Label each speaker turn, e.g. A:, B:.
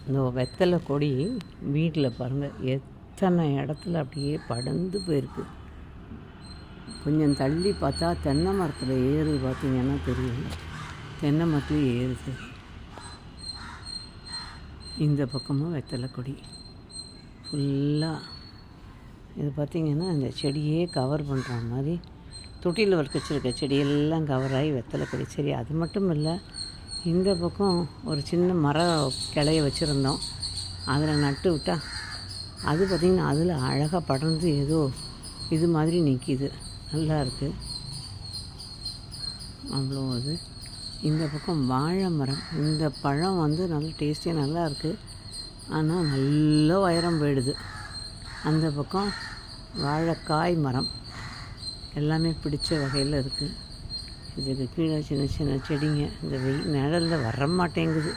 A: இந்த வெத்தலை கொடி வீட்டில் பாருங்கள் எத்தனை இடத்துல அப்படியே படர்ந்து போயிருக்கு. கொஞ்சம் தள்ளி பார்த்தா தென்னை மரத்தில் ஏறுது, பார்த்திங்கன்னா தெரியும். தென்னை மரத்தில் ஏறுது. இந்த பக்கமும் வெத்தலை கொடி ஃபுல்லாக. இது பார்த்திங்கன்னா இந்த செடியே கவர் பண்ணுற மாதிரி தொட்டியில் வச்சுருக்க செடியெல்லாம் கவர் ஆகி வெத்தலை கொடி. சரி, அது மட்டும் இல்லை, இந்த பக்கம் ஒரு சின்ன மரம் கிளைய வச்சுருந்தோம், அதில் நட்டு விட்டால் அது பார்த்திங்கன்னா அதில் அழகாக படர்ந்து ஏதோ இது மாதிரி நிற்கிது. நல்லா இருக்குது. அவ்வளோ இது. இந்த பக்கம் வாழை மரம், இந்த பழம் வந்து நல்ல டேஸ்டியாக நல்லா இருக்குது. ஆனால் நல்ல உயரம் போயிடுது. அந்த பக்கம் வாழைக்காய் மரம் எல்லாமே பிடிச்ச வகையில் இருக்குது. இதுக்கு கீழே சின்ன சின்ன செடிங்க இந்த நிழலில் வர மாட்டேங்குது.